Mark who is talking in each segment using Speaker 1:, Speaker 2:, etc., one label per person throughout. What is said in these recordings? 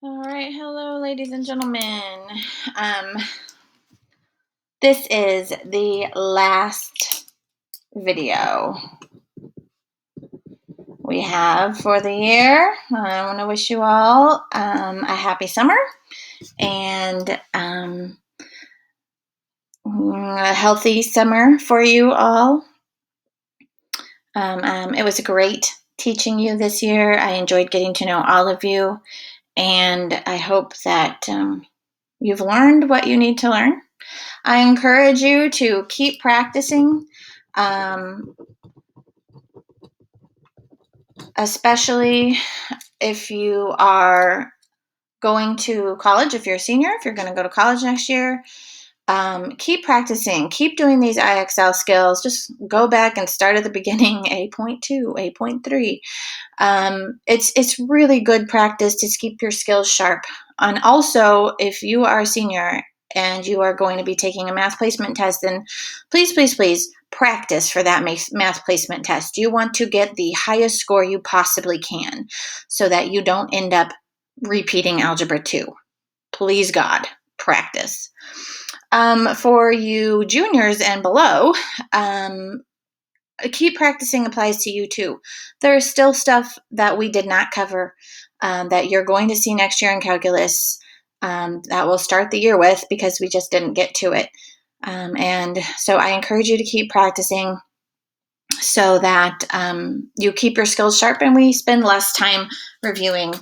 Speaker 1: All right, hello, ladies and gentlemen. This is the last video we have for the year. I want to wish you all a happy summer and a healthy summer for you all. It was great teaching you this year. I enjoyed getting to know all of you, and I hope that you've learned what you need to learn. I encourage you to keep practicing, especially if you are going to college, if you're a senior, if you're going to go to college next year. Keep practicing, keep doing these IXL skills. Just go back and start at the beginning, 8.2, 8.3. It's really good practice to keep your skills sharp. And also, if you are a senior and you are going to be taking a math placement test, then please practice for that math placement test. You want to get the highest score you possibly can so that you don't end up repeating Algebra 2. Please, God, practice. For you juniors and below, keep practicing applies to you too. There is still stuff that we did not cover that you're going to see next year in calculus that we'll start the year with because we just didn't get to it. And so I encourage you to keep practicing so that you keep your skills sharp and we spend less time reviewing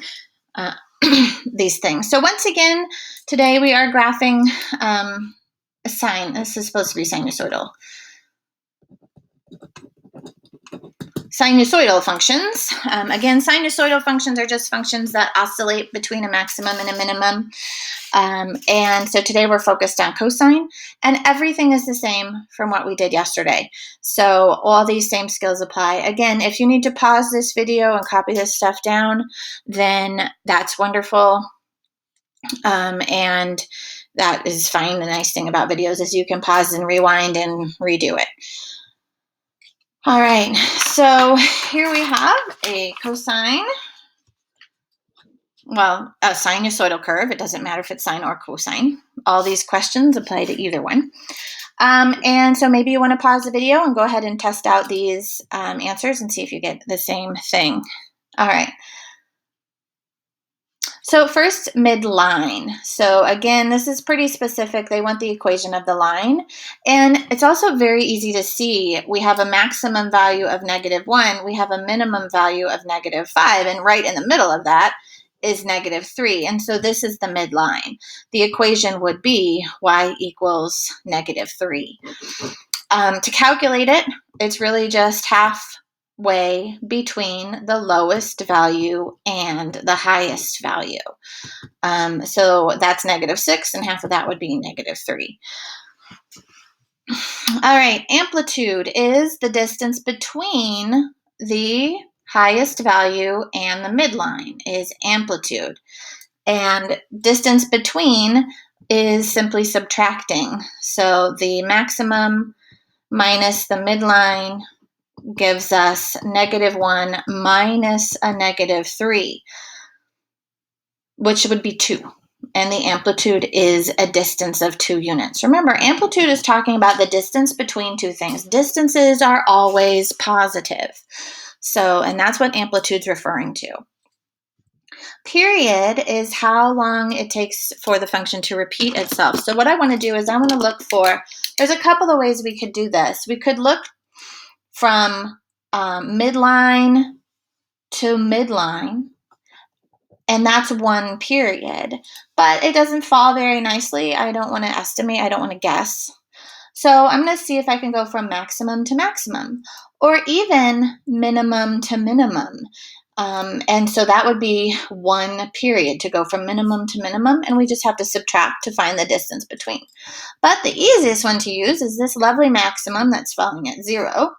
Speaker 1: these things. So once again, today we are graphing a sine. This is supposed to be sinusoidal. Sinusoidal functions. Again, sinusoidal functions are just functions that oscillate between a maximum and a minimum. And so today we're focused on cosine, and everything is the same from what we did yesterday. So all these same skills apply. Again, if you need to pause this video and copy this stuff down, then that's wonderful. And that is fine. The nice thing about videos is you can pause and rewind and redo it. All right, so here we have a cosine. Well, a sinusoidal curve. It doesn't matter if it's sine or cosine. All these questions apply to either one. And so maybe you want to pause the video and go ahead and test out these answers and see if you get the same thing. All right. So first, midline. So again, this is pretty specific. They want the equation of the line. And it's also very easy to see. We have a maximum value of -1. We have a minimum value of -5. And right in the middle of that is -3. And so this is the midline. The equation would be y equals -3. To calculate it, it's really just halfway between the lowest value and the highest value. So that's -6, and half of that would be -3. All right, amplitude is the distance between the highest value and the midline is amplitude. And distance between is simply subtracting. So the maximum minus the midline gives us -1 minus a -3, which would be 2. And the amplitude is a distance of 2 units. Remember, amplitude is talking about the distance between two things. Distances are always positive. So, and that's what amplitude's referring to. Period is how long it takes for the function to repeat itself. So what I want to do is I want to look for, there's a couple of ways we could do this. We could look from midline to midline, and that's one period, but it doesn't fall very nicely. I don't want to estimate. I don't want to guess. So I'm going to see if I can go from maximum to maximum, or even minimum to minimum. And so that would be one period to go from minimum to minimum, and we just have to subtract to find the distance between. But the easiest one to use is this lovely maximum that's falling at 0,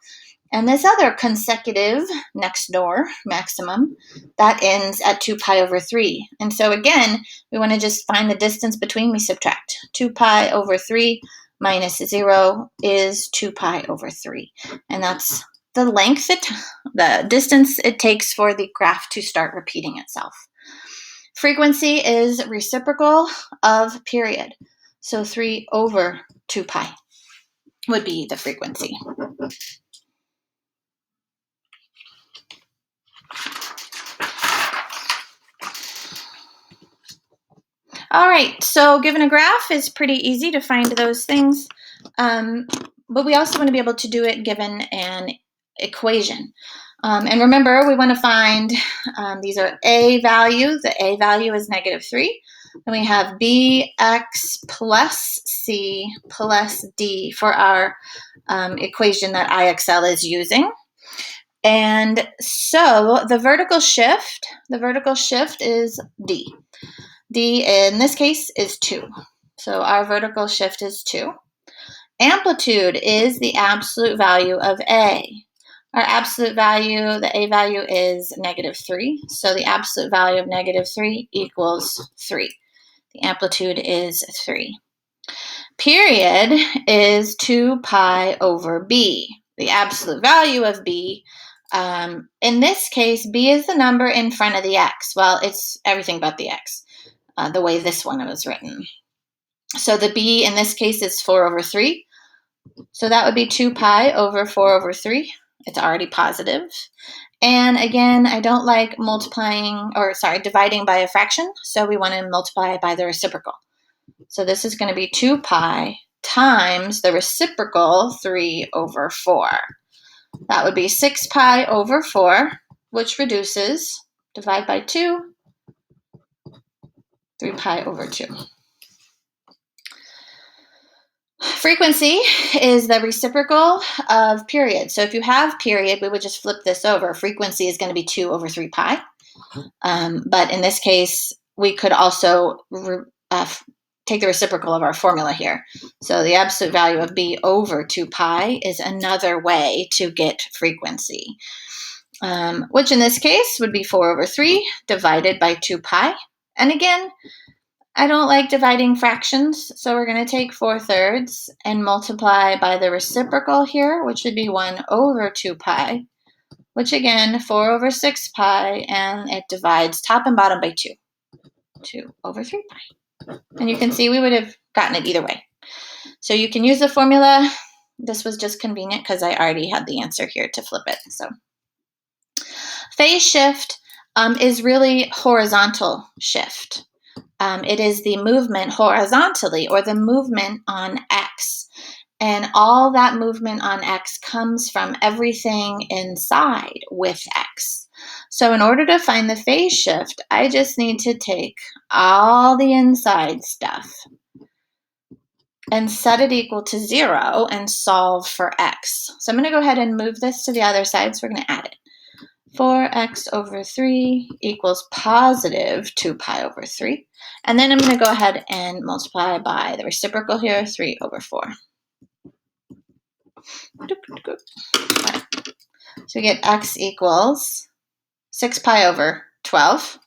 Speaker 1: and this other consecutive next door maximum that ends at 2 pi over 3. And so again, we want to just find the distance between. We subtract. 2 pi over 3 minus 0 is 2 pi over 3. And that's the length, the distance it takes for the graph to start repeating itself. Frequency is reciprocal of period. So 3 over 2 pi would be the frequency. All right, so given a graph is pretty easy to find those things, but we also want to be able to do it given an equation. And remember, we want to find, these are A value. The A value is -3. And we have BX plus C plus D for our equation that IXL is using. And so the vertical shift is D. D in this case is 2. So our vertical shift is 2. Amplitude is the absolute value of A. Our absolute value, the A value is -3. So the absolute value of -3 equals 3. The amplitude is 3. Period is 2 pi over B. The absolute value of B, in this case, B is the number in front of the X. Well, it's everything but the X, the way this one was written. So the B in this case is 4 over 3. So that would be 2 pi over 4 over 3. It's already positive. And again, I don't like dividing by a fraction. So we want to multiply by the reciprocal. So this is going to be 2 pi times the reciprocal 3 over 4. That would be 6 pi over 4, which reduces, divide by 2, 3 pi over 2. Frequency is the reciprocal of period. So if you have period, we would just flip this over. Frequency is going to be 2 over 3 pi. But in this case, we could also take the reciprocal of our formula here. So the absolute value of B over 2 pi is another way to get frequency, which in this case would be 4 over 3 divided by 2 pi. And again, I don't like dividing fractions, so we're going to take 4/3 and multiply by the reciprocal here, which would be 1 over 2 pi, which again, 4 over 6 pi, and it divides top and bottom by 2. 2 over 3 pi. And you can see we would have gotten it either way. So you can use the formula. This was just convenient because I already had the answer here to flip it. So phase shift is really horizontal shift. It is the movement horizontally, or the movement on X. And all that movement on X comes from everything inside with X. So in order to find the phase shift, I just need to take all the inside stuff and set it equal to 0 and solve for X. So I'm going to go ahead and move this to the other side, so we're going to add it. 4x over 3 equals positive 2 pi over 3. And then I'm going to go ahead and multiply by the reciprocal here, 3 over 4. So we get x equals 6 pi over 12,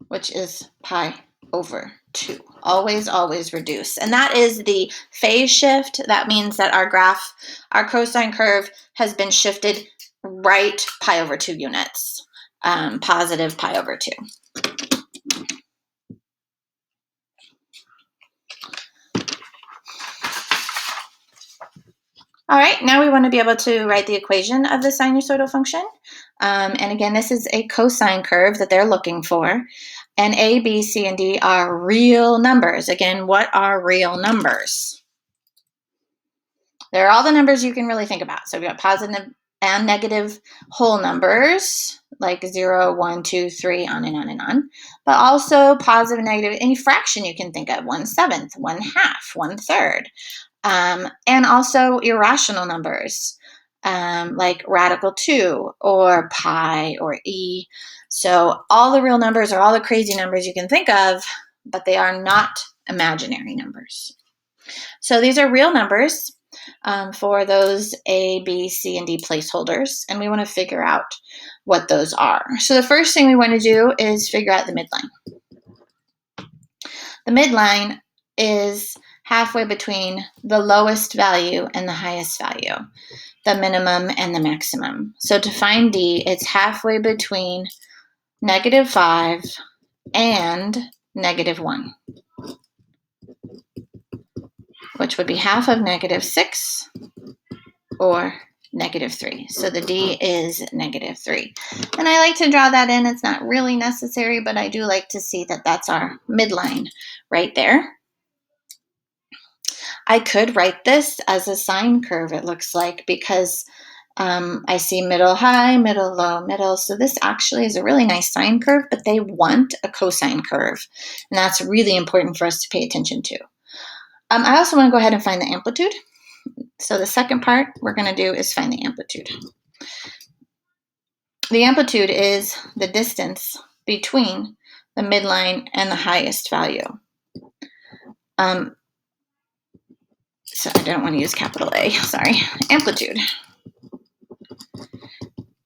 Speaker 1: which is pi over 2. Always, always reduce. And that is the phase shift. That means that our graph, our cosine curve, has been shifted right pi over 2 units, positive pi over 2. All right, now we want to be able to write the equation of the sinusoidal function. And again, this is a cosine curve that they're looking for. And A, B, C, and D are real numbers. Again, what are real numbers? They're all the numbers you can really think about. So we've got positive and negative whole numbers, like 0, 1, 2, 3, on and on and on. But also positive and negative, any fraction you can think of, 1/7, 1/2, 1/3. And also irrational numbers, like radical 2 or pi or e. So all the real numbers are all the crazy numbers you can think of, but they are not imaginary numbers. So these are real numbers for those A, B, C, and D placeholders, and we want to figure out what those are. So the first thing we want to do is figure out the midline. The midline is halfway between the lowest value and the highest value, the minimum and the maximum. So to find D, it's halfway between -5, and -1, which would be half of -6 or -3. So the D is -3. And I like to draw that in. It's not really necessary, but I do like to see that that's our midline right there. I could write this as a sine curve, it looks like, because I see middle, high, middle, low, middle. So this actually is a really nice sine curve, but they want a cosine curve. And that's really important for us to pay attention to. I also want to go ahead and find the amplitude. So the second part we're going to do is find the amplitude. The amplitude is the distance between the midline and the highest value. So I don't want to use capital A, sorry. Amplitude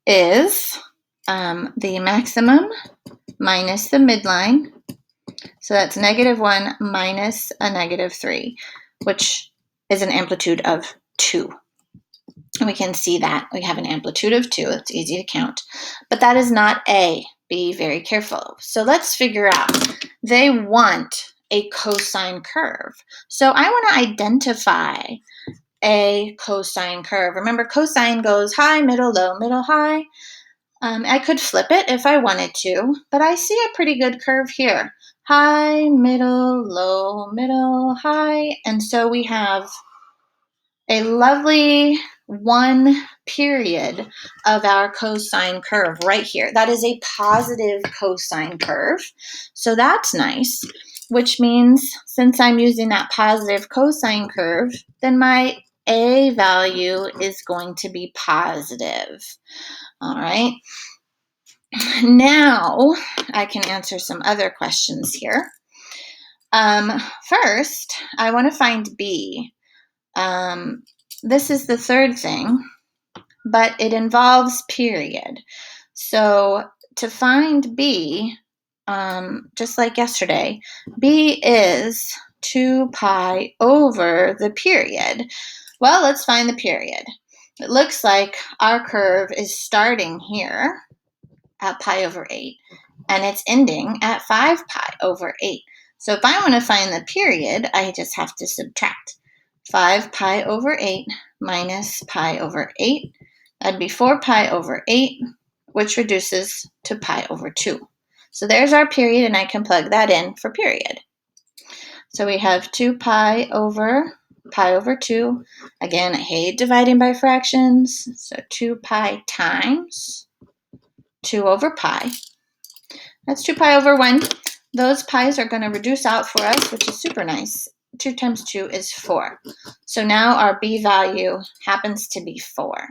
Speaker 1: is the maximum minus the midline. So that's -1 minus a -3, which is an amplitude of 2. And we can see that we have an amplitude of 2. It's easy to count. But that is not A. Be very careful. So let's figure out. They want a cosine curve. So I want to identify a cosine curve. Remember, cosine goes high, middle, low, high. I could flip it if I wanted to, but I see a pretty good curve here. High, middle, low, high. And so we have a lovely 1 period of our cosine curve right here. That is a positive cosine curve. So that's nice, which means since I'm using that positive cosine curve, then my A value is going to be positive. All right. Now I can answer some other questions here. First, I want to find B. This is the third thing, but it involves period. So to find B, just like yesterday, B is 2 pi over the period. Well, let's find the period. It looks like our curve is starting here at pi over 8, and it's ending at 5 pi over 8. So if I want to find the period, I just have to subtract 5 pi over 8 minus pi over 8. That'd be 4 pi over 8, which reduces to pi over 2. So there's our period, and I can plug that in for period. So we have 2 pi over 2. Again, I hate dividing by fractions. So 2 pi times 2 over pi. That's 2 pi over 1. Those pi's are going to reduce out for us, which is super nice. 2 times 2 is 4. So now our B value happens to be 4.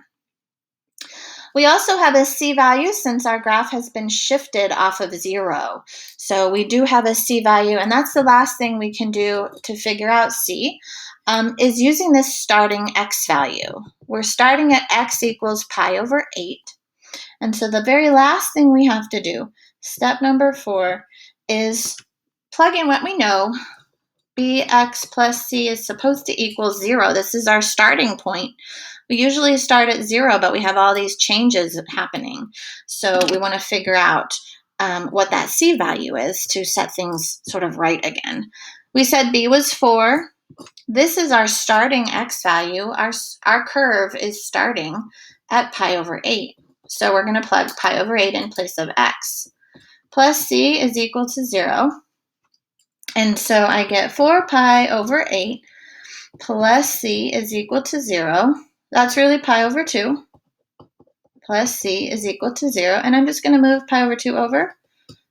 Speaker 1: We also have a C value since our graph has been shifted off of 0. So we do have a C value, and that's the last thing we can do to figure out C, is using this starting X value. We're starting at X equals pi over 8. And so the very last thing we have to do, step number 4, is plug in what we know. Bx plus c is supposed to equal 0. This is our starting point. We usually start at 0, but we have all these changes happening. So we want to figure out what that c value is to set things sort of right again. We said b was 4. This is our starting x value. Our curve is starting at pi over 8. So we're going to plug pi over 8 in place of x. Plus c is equal to 0. And so I get 4 pi over 8 plus c is equal to 0. That's really pi over 2 plus c is equal to 0. And I'm just going to move pi over 2 over.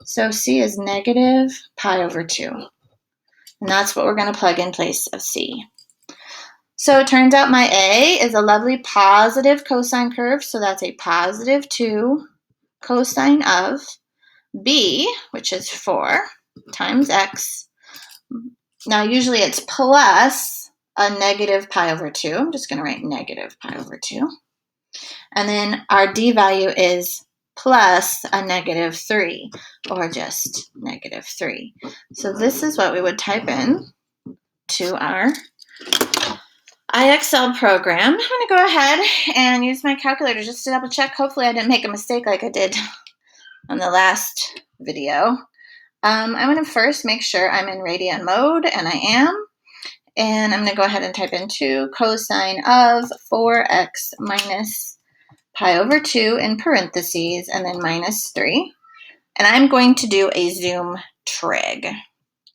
Speaker 1: So c is negative pi over 2. And that's what we're going to plug in place of c. So it turns out my A is a lovely positive cosine curve. So that's a positive 2 cosine of B, which is 4 times x. Now, usually it's plus a negative pi over 2. I'm just going to write negative pi over 2. And then our D value is plus a negative 3, or just negative 3. So this is what we would type in to our IXL program. I'm going to go ahead and use my calculator just to double check. Hopefully I didn't make a mistake like I did on the last video. I'm going to first make sure I'm in radian mode, and I am. And I'm going to go ahead and type in 2 cosine of 4x minus pi over 2 in parentheses, and then minus 3. And I'm going to do a zoom trig.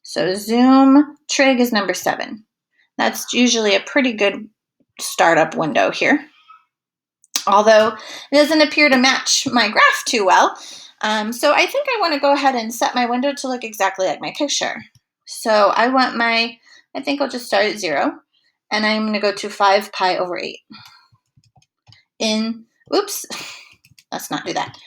Speaker 1: So zoom trig is number 7. That's usually a pretty good startup window here. Although it doesn't appear to match my graph too well. So I think I want to go ahead and set my window to look exactly like my picture. So I think I'll just start at 0. And I'm going to go to 5 pi over 8. Let's not do that.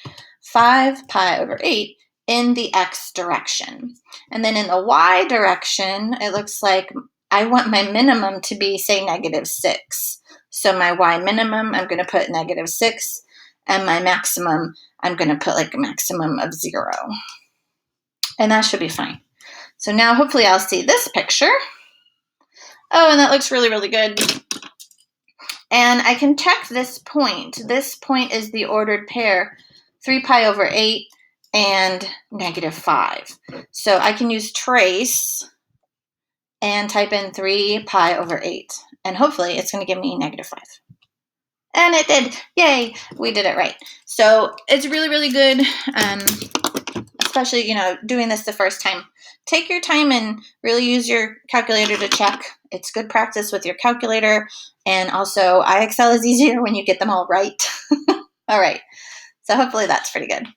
Speaker 1: 5 pi over 8 in the x direction. And then in the y direction, it looks like I want my minimum to be, say, -6. So my y minimum, I'm going to put -6. And my maximum, I'm going to put like a maximum of 0. And that should be fine. So now hopefully I'll see this picture. Oh, and that looks really, really good. And I can check this point. This point is the ordered pair, 3 pi over 8 and -5. So I can use trace and type in 3 pi over 8. And hopefully it's going to give me -5. And it did. Yay, we did it right. So it's really, really good, especially, doing this the first time. Take your time and really use your calculator to check. It's good practice with your calculator. And also, IXL is easier when you get them all right. All right. So hopefully that's pretty good.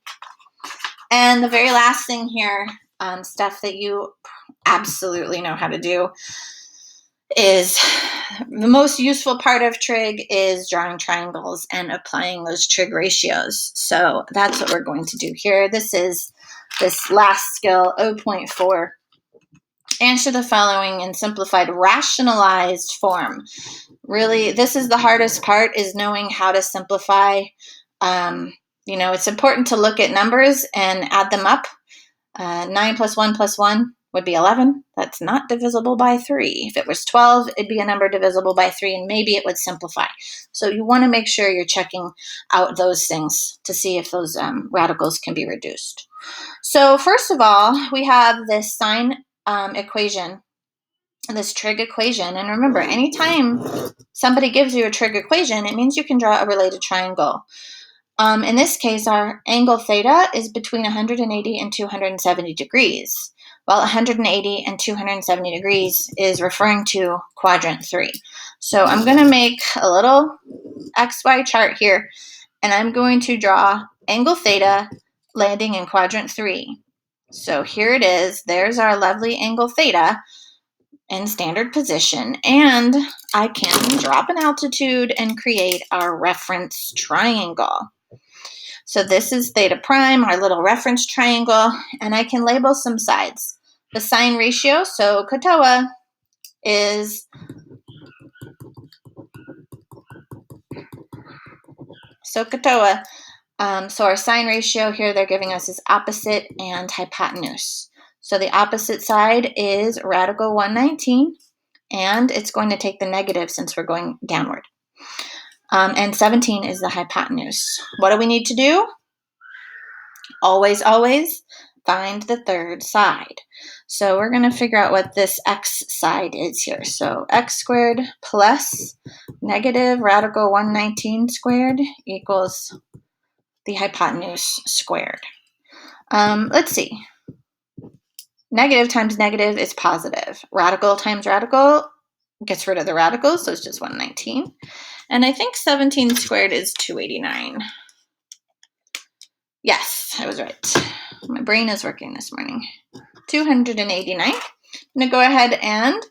Speaker 1: And the very last thing here, stuff that you absolutely know how to do, is the most useful part of trig is drawing triangles and applying those trig ratios. So that's what we're going to do here. This is this last skill, 0.4. Answer the following in simplified rationalized form. Really, this is the hardest part, is knowing how to simplify. It's important to look at numbers and add them up. 9 plus 1 plus 1 would be 11. That's not divisible by 3. If it was 12, it'd be a number divisible by 3, and maybe it would simplify. So you want to make sure you're checking out those things to see if those radicals can be reduced. So first of all, we have this sine equation, this trig equation. And remember, anytime somebody gives you a trig equation, it means you can draw a related triangle. In this case, our angle theta is between 180 and 270 degrees, while 180 and 270 degrees is referring to quadrant 3. So I'm going to make a little XY chart here, and I'm going to draw angle theta landing in quadrant 3. So here it is. There's our lovely angle theta in standard position, and I can drop an altitude and create our reference triangle. So this is theta prime, our little reference triangle, and I can label some sides. The sine ratio, so Kotoa is so our sine ratio here they're giving us is opposite and hypotenuse. So the opposite side is radical 119, and it's going to take the negative since we're going downward. And 17 is the hypotenuse. What do we need to do? Always, always find the third side. So we're going to figure out what this x side is here. So x squared plus negative radical 119 squared equals the hypotenuse squared. Let's see. Negative times negative is positive. Radical times radical gets rid of the radicals, so it's just 119. And I think 17 squared is 289. Yes, I was right. My brain is working this morning. 289. I'm going to go ahead and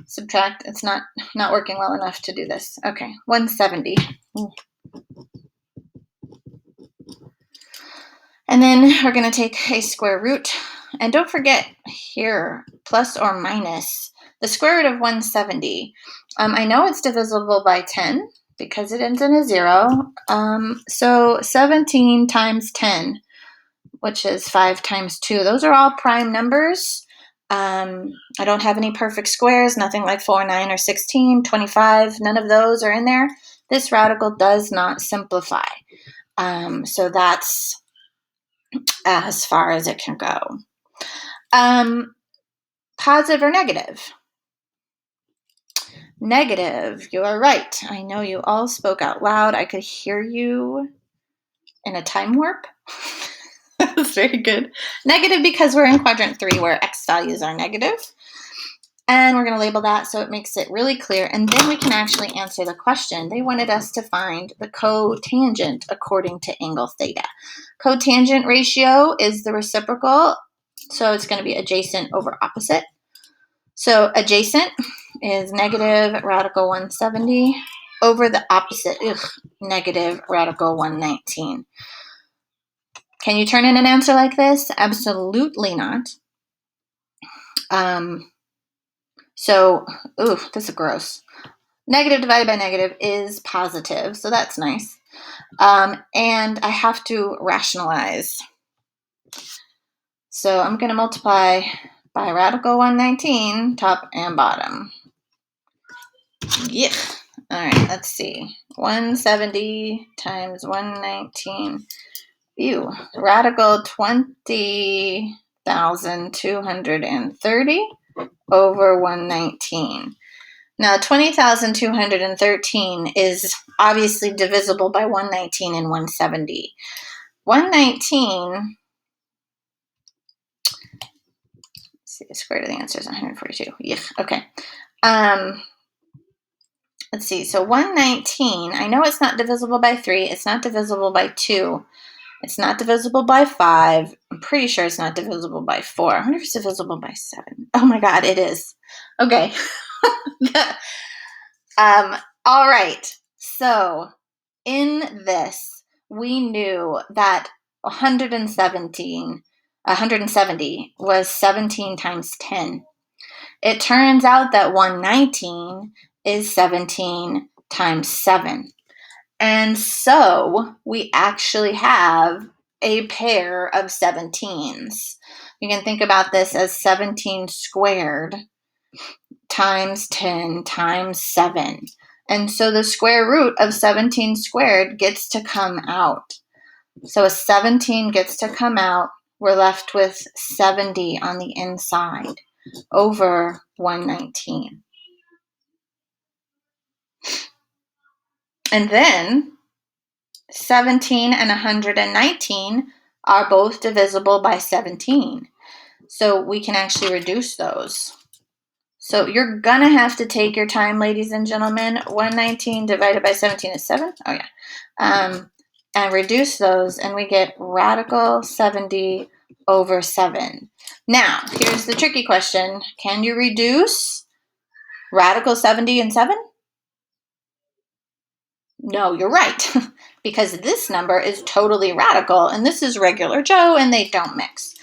Speaker 1: subtract. It's not working well enough to do this. Okay, 170. And then we're going to take a square root. And don't forget here, plus or minus, the square root of 170. I know it's divisible by 10 because it ends in a 0. So 17 times 10, which is 5 times 2. Those are all prime numbers. I don't have any perfect squares, nothing like 4, 9, or 16, 25. None of those are in there. This radical does not simplify. So that's as far as it can go. Positive or negative? Negative, you are right. I know you all spoke out loud. I could hear you in a time warp. That's very good. Negative because we're in quadrant 3 where x values are negative. And we're going to label that so it makes it really clear. And then we can actually answer the question. They wanted us to find the cotangent according to angle theta. Cotangent ratio is the reciprocal, so it's going to be adjacent over opposite. So adjacent is negative radical 170 over the opposite, negative radical 119. Can you turn in an answer like this? Absolutely not. This is gross. Negative divided by negative is positive, so that's nice. And I have to rationalize. So I'm going to multiply by radical 119, top and bottom. Yeah. All right, let's see. 170 times 119. Ew. Radical 20,230 over 119. Now, 20,213 is obviously divisible by 119 and 170. 119, let's see, the square root of the answer is 142. Yeah, okay. Let's see, so 119, I know it's not divisible by 3, it's not divisible by 2, it's not divisible by 5, I'm pretty sure it's not divisible by 4. I wonder if it's divisible by 7. Oh my God, it is. Okay. All right, so in this, we knew that 170 was 17 times 10. It turns out that 119 is 17 times 7. And so we actually have a pair of 17s. You can think about this as 17 squared times 10 times 7. And so the square root of 17 squared gets to come out. So a 17 gets to come out. We're left with 70 on the inside over 119. And then 17 and 119 are both divisible by 17. So we can actually reduce those. So you're going to have to take your time, ladies and gentlemen. 119 divided by 17 is 7. Oh, yeah. And reduce those, and we get radical 70 over 7. Now, here's the tricky question. Can you reduce radical 70 and 7? No, you're right, because this number is totally radical, and this is regular Joe, and they don't mix.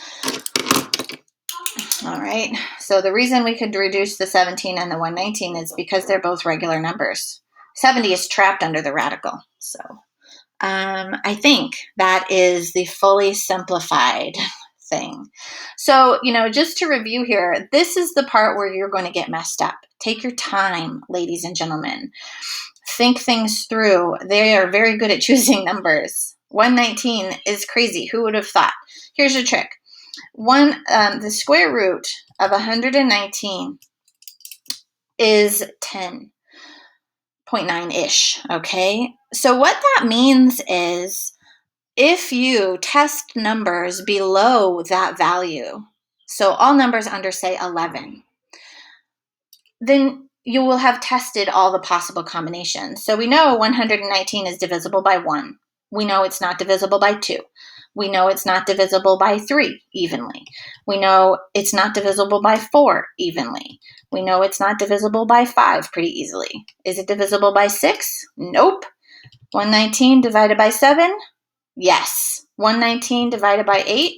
Speaker 1: All right, so the reason we could reduce the 17 and the 119 is because they're both regular numbers. 70 is trapped under the radical, so I think that is the fully simplified thing. So, just to review here, this is the part where you're going to get messed up. Take your time, ladies and gentlemen. Think things through. They are very good at choosing numbers. 119 is crazy. Who would have thought? Here's your trick. The square root of 119 is 10.9-ish, okay? So what that means is if you test numbers below that value, so all numbers under, say, 11, then you will have tested all the possible combinations. So we know 119 is divisible by 1. We know it's not divisible by 2. We know it's not divisible by 3 evenly. We know it's not divisible by 4 evenly. We know it's not divisible by 5 pretty easily. Is it divisible by 6? Nope. 119 divided by 7? Yes. 119 divided by 8?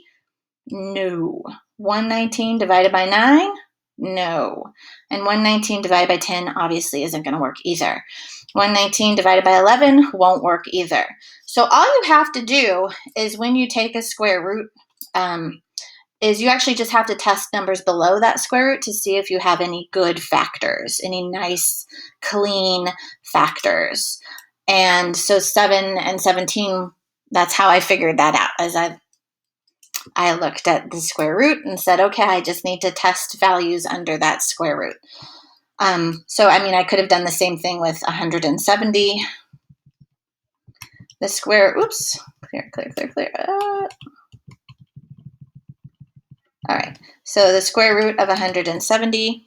Speaker 1: No. 119 divided by 9? No. And 119 divided by 10 obviously isn't going to work either. 119 divided by 11 won't work either. So all you have to do is when you take a square root, is you actually just have to test numbers below that square root to see if you have any good factors, any nice, clean factors. And so 7 and 17, that's how I figured that out, as I looked at the square root and said, okay, I just need to test values under that square root. So, I mean, I could have done the same thing with 170. The square, oops, clear. All right, so the square root of 170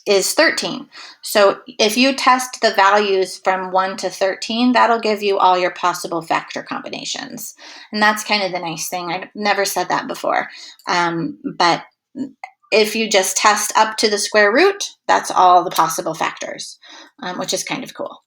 Speaker 1: is 13. So if you test the values from 1 to 13, that'll give you all your possible factor combinations. And that's kind of the nice thing. I've never said that before. But if you just test up to the square root, that's all the possible factors, which is kind of cool.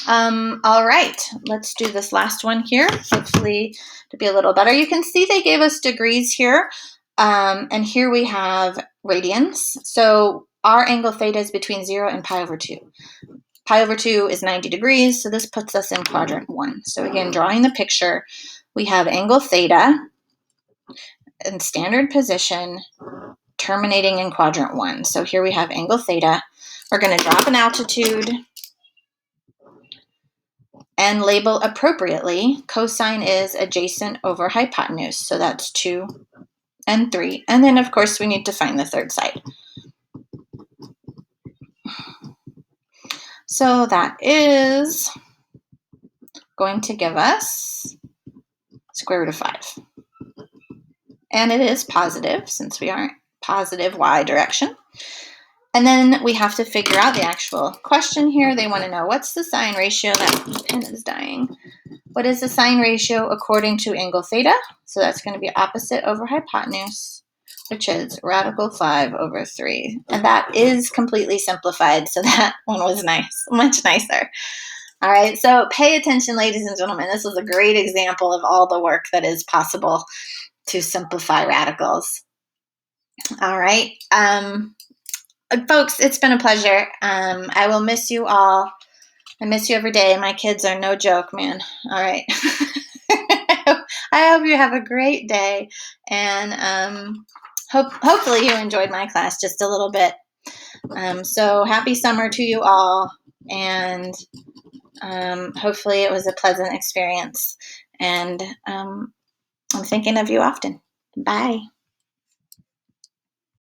Speaker 1: All right, let's do this last one here, hopefully to be a little better. You can see they gave us degrees here. And here we have radians. So our angle theta is between 0 and pi over 2. Pi over 2 is 90 degrees, so this puts us in quadrant 1. So again, drawing the picture, we have angle theta in standard position terminating in quadrant 1. So here we have angle theta. We're going to drop an altitude and label appropriately. Cosine is adjacent over hypotenuse, so that's 2 and 3. And then, of course, we need to find the third side. So that is going to give us square root of 5. And it is positive since we aren't positive y direction. And then we have to figure out the actual question here. They want to know what's the sine ratio. That pen is dying. What is the sine ratio according to angle theta? So that's going to be opposite over hypotenuse, which is radical 5 over 3. And that is completely simplified, so that one was nice, much nicer. All right, so pay attention, ladies and gentlemen. This is a great example of all the work that is possible to simplify radicals. All right, folks, it's been a pleasure. I will miss you all. I miss you every day. My kids are no joke, man. All right. I hope you have a great day, and hopefully you enjoyed my class just a little bit. So happy summer to you all, and hopefully it was a pleasant experience. And I'm thinking of you often. Bye.